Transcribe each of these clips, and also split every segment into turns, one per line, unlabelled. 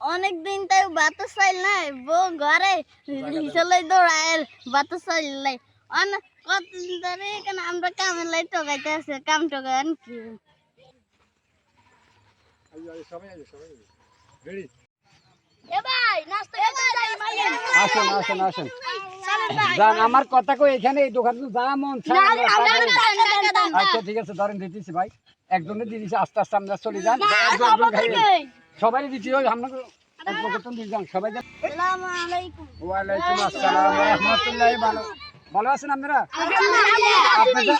অনেক দিন তাই বাতাস চাইল নাই বউ ঘরে চলে দৌড়ায় বাতাস চাইল নাই অনেক কতদিন ধরে এখানে আমরা কামের লাই টোকাইতে আছে কাম টোকান কি
আমার কথা কই এখানে এই দোকান যা মন আচ্ছা ঠিক আছে ধরেন দিতেছি ভাই একজনে দিয়ে দিচ্ছে আস্তে আস্তে আমরা চলে যান সবাই দিচ্ছি ওই আমরা সবাই ওয়ালাইকুম আসসালাম রহমতুল্লাহ ভালো আছেন আপনারা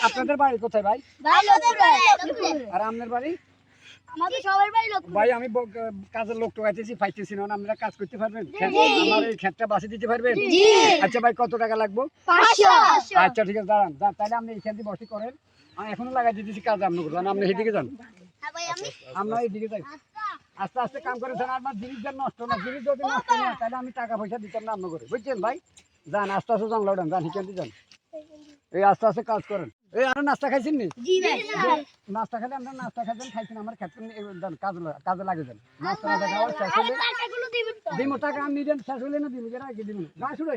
আপনাদের বাড়ি কোথায় ভাই আর আপনার বাড়ি ভাই আমি কাজের লোক টোকাইতেছি পাইতেছি না আপনারা কাজ করতে পারবেন আমার এই ক্ষেতটা বাঁচি দিতে পারবেন আচ্ছা ভাই কত টাকা লাগবে আচ্ছা ঠিক আছে দাঁড়ান তাহলে আপনি এইখান দিয়ে বসে করেন আমি এখনো লাগাই দিতেছি কাজ আপনি করবেন আপনি এইদিকে যান আমরা এইদিকে যাই আস্তে আস্তে কাম করে যান আমার জিনিস যেন নষ্ট না জিনিস যদি নষ্ট না তাহলে আমি টাকা পয়সা দিতাম না আপনার করে বুঝছেন ভাই যান আস্তে আস্তে জঙ্গলা উঠান যান এখান দিয়ে যান এই আস্তে আস্তে কাজ করেন এই আর নাস্তা খাইছেন নি নাস্তা খেলে আমরা নাস্তা খাইছেন খাইছেন আমার ক্ষেত্রে কাজে লাগে যান নাস্তা না খাওয়া শেষ হলে দিমো টাকা আমি দেন শেষ হলে না দিমো যেন আগে দিমো না শুরু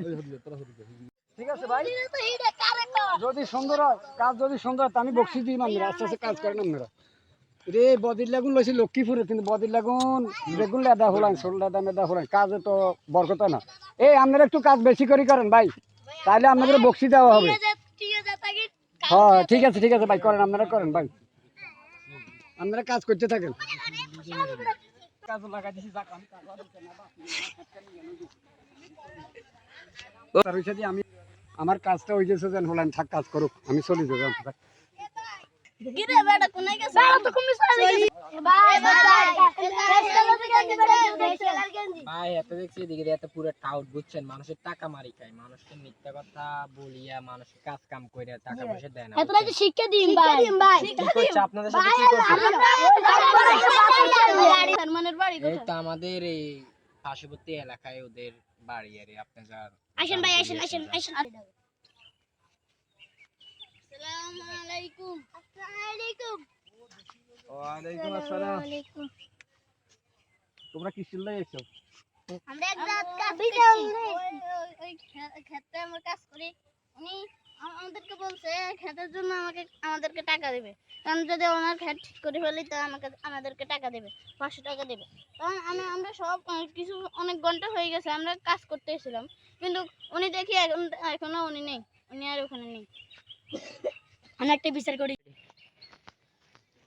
ঠিক আছে ভাই যদি সুন্দর হয় কাজ যদি সুন্দর হয় আমি বকশিস দিই আমরা আস্তে আস্তে কাজ করেন আপনারা রে বদির লাগুন লইছি লক্ষ্মীপুরে কিন্তু বদির লাগুন বেগুন লেদা হলাম ষোল লেদা মেদা হলাম কাজে তো বরকত না এই আপনারা একটু কাজ বেশি করেন ভাই তাহলে আপনাদের বকশি দেওয়া হবে হ্যাঁ ঠিক আছে ভাই করেন আপনারা করেন ভাই আপনারা কাজ করতে থাকেন আমি আমার কাজটা হয়ে গেছে যেন হলাম থাক কাজ করুক আমি চলে যাবো
মানুষের টাকা মারি খায় মানুষকে মিথ্যা কথা বলিয়া মানুষের কাজ কাম করে টাকা পয়সা দেয় না
শিক্ষা দিন ভাই
আপনাদের সাথে কি করছে এই তো আমাদের এই পার্শ্ববর্তী এলাকায় ওদের বাড়ি আরে আপনারা
আসেন ভাই আসেন আসসালামু আলাইকুম
ওয়ালাইকুম আসসালাম তোমরা কি চিল্লাই এসো
আমরা এক রাত কাজ ওই ক্ষেতে আমরা কাজ করি উনি আমাদেরকে বলছে ক্ষেতের জন্য আমাদেরকে টাকা দেবে কারণ যদি ওনার ক্ষেত ঠিক করে ফেলি তো আমাদেরকে টাকা দেবে 500 টাকা দেবে তখন আমরা সব কিছু অনেক ঘন্টা হয়ে গেছে আমরা কাজ করতে এসেছিলাম কিন্তু উনি দেখি এখনো উনি নেই উনি আর ওখানে নেই আমি একটা বিচার করি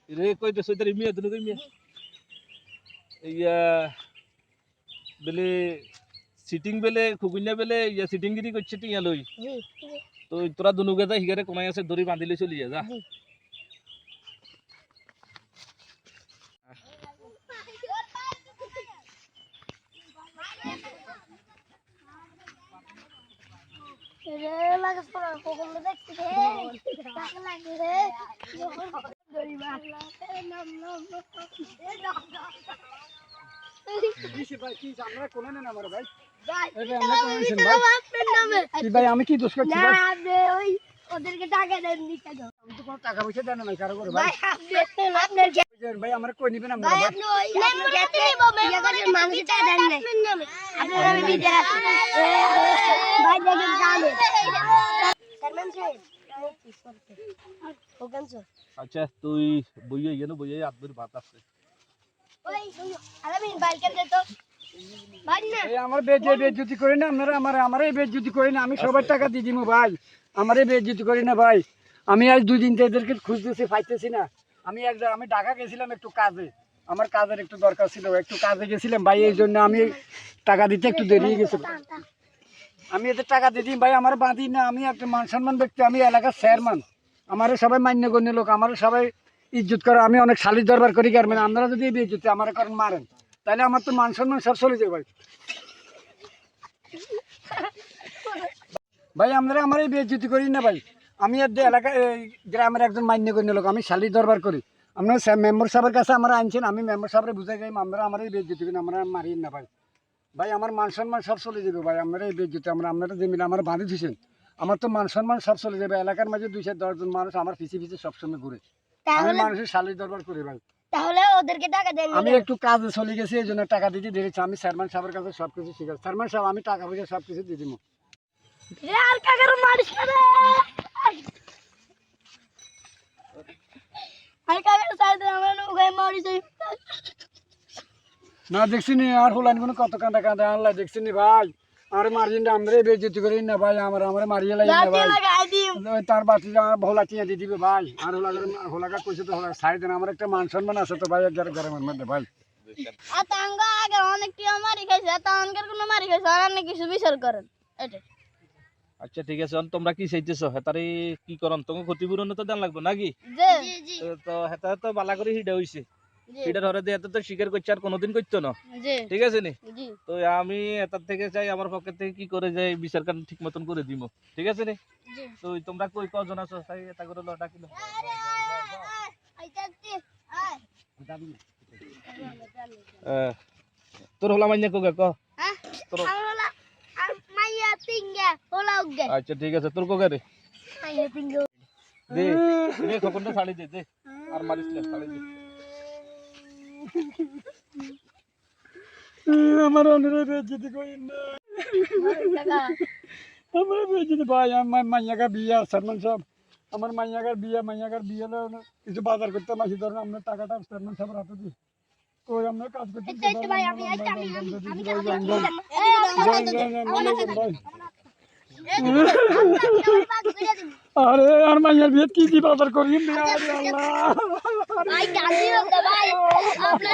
রে কইতে সইতারি মিয়া দুনো মিয়া ইয়া বেলে সিটিং বেলে খুগুইনা বেলে ইয়া সিটিং গিরি করছে টিয়া লই তো তোরা দুনো গেজা হিগারে কোনাই আছে দড়ি বাঁধিলে চলি যা
রে লাগস পড়া কোকল দেখছি রে টাকা লাগে রে দড়ি বাঁধলা নাম
আমি কি দোষ করছি
ওই ওদেরকে টাকা দেন দিতে দাও
আমি তো কোনো টাকা পয়সা দেন না কারো করে ভাই ভাই আমার কই নিবেন আমরা
ভাই আপনি ওই খেতে নিব মানুষ টাকা দেন না আপনার আমি বিদে আছি ভাই দেখেন জানে সারমান সাহেব ওখান স্যার
আচ্ছা তুই বইয়ে গেল বইয়ে আব্দুর ভাত আছে
ওই আলামিন বাইকের দে তো ভাই না
এই আমার বেজ্জতি করি না আপনারা আমারই বেজ্জতি করি না আমি সবার টাকা দিয়ে দিমু ভাই আমারই বেজ্জতি করি না ভাই আমি আজ 2 দিন থেকে এদেরকে খুঁজতেছি পাইতেছি না আমি ঢাকা গেছিলাম একটু কাজে আমার কাজের একটু দরকার ছিল একটু কাজে গেছিলাম ভাই এই জন্য আমি টাকা দিতে একটু দেরি হয়ে গেছিল আমি এদের টাকা দিয়ে দিই ভাই আমার বাঁধি না আমি একটা মান সম্মান ব্যক্তি আমি এলাকার চেয়ারম্যান আমারও সবাই মান্যগণ্য লোক আমারও সবাই ইজ্জত করে আমি অনেক সালিশ দরবার করি কারণ আপনারা যদি এই বেজ্জতি আমার করেন মারেন তাহলে আমার তো মান সম্মান সব চলে যাবে ভাই আপনারা আমার এই বেজ্জতি করি না ভাই আমি এলাকায় গ্রামের একজন মান্যগণ্য লোক আমি সালিশ দরবার করি আপনার মেম্বার সাহেবের কাছে আমরা আনছেন আমি মেম্বার সাহেবের বুঝাই যাই আমরা আমার এই বেজ্জতি করি আমরা মারিন না ভাই ভাই আমার মান সম্মান সব চলে যাবে ভাই আপনারা এই বেজ্জতি আপনারা যে মিলে আমার বাঁধি দিয়েছেন আমার তো মান সম্মান সব চলে যাবে এলাকার মাঝে 210 জন মানুষ আমার পিছিয়ে সবসময় ঘুরে আমি মানুষের সালিশ দরবার করি ভাই
তাহলে ওদেরকে টাকা দেন
আমি একটু কাজে চলে গেছি এই জন্য টাকা দিতে দিয়েছি। আমি চেয়ারম্যান সাহেবের কাছে সবকিছু শিখেছি। চেয়ারম্যান সাহেব আমি টাকা পয়সা সবকিছু দিয়ে দিব।
আর কাকার মারিস না রে আর কাকার সাইডে আমরা নৌকায় মারিস
না দেখছি নি আর হলান কোনো কত কান্দা কান্দা আনলা দেখছি নি ভাই আর মারিন না আমরে বেইজ্জতি করি না ভাই আমরা মারিয়ে লাই না ভাই
লাগাই দিম
ওই তার বাতি ভোলা টিয়া দিয়ে দিবে ভাই আর হোলাকা কইছে তো হোলা সাইড দেন আমার একটা মান সম্মান আছে তো ভাই গ্রামের মধ্যে ভাই
আতঙ্গ আগে অনেক টিয়া মারি খাইছে আতঙ্গের কোনো মারি খাইছে আর অনেক কিছু বিচার করেন এটা
আচ্ছা ঠিক আছে এখন তোমরা কি চাইতেছো হেতারে কি করন তোমাকে ক্ষতিপূরণ তো দেন লাগবে নাকি
জি জি
তো হেতা তো বালা করে হিডা হইছে হিডা ধরে দিয়ে তো স্বীকার করছে আর কোনোদিন করতো না
জি
ঠিক আছে নি
জি
তো আমি এটার থেকে চাই আমার পক্ষ থেকে কি করে যাই বিচার কান ঠিক মতন করে দিব ঠিক আছে নি
জি
তো তোমরা কই কজন আছো তাই এটা করে লো ডাকিলো
আইতাছি
তোর হলা মাইনে কোগা ক
হ্যাঁ
তোর
আমরা মাইয়া তিঙ্গা হোলা উগে
আচ্ছা ঠিক আছে তোর কোগা রে
মাইয়া তিঙ্গা
দে দে খকনটা ছাড়ি দে দে আর মারিস না ছাড়ি দে
আমার অনুরোধ বেইজ্জতি করেন না
টাকা
আমার বেইজ্জতি ভাই আমার মাইয়াকার বিয়া চেয়ারম্যান সাহেব আমার মাইয়াকার বিয়া কিছু বাজার করতে মাসি ধরেন আপনার টাকাটা চেয়ারম্যান সাহেবের হাতে দিই কই আমরা কাজ করতে
এই ভাই আমি
আরে আর মাইয়ার বিয়ে কি বাজার করি আল্লাহ
ভাই গালি ভাই আপনার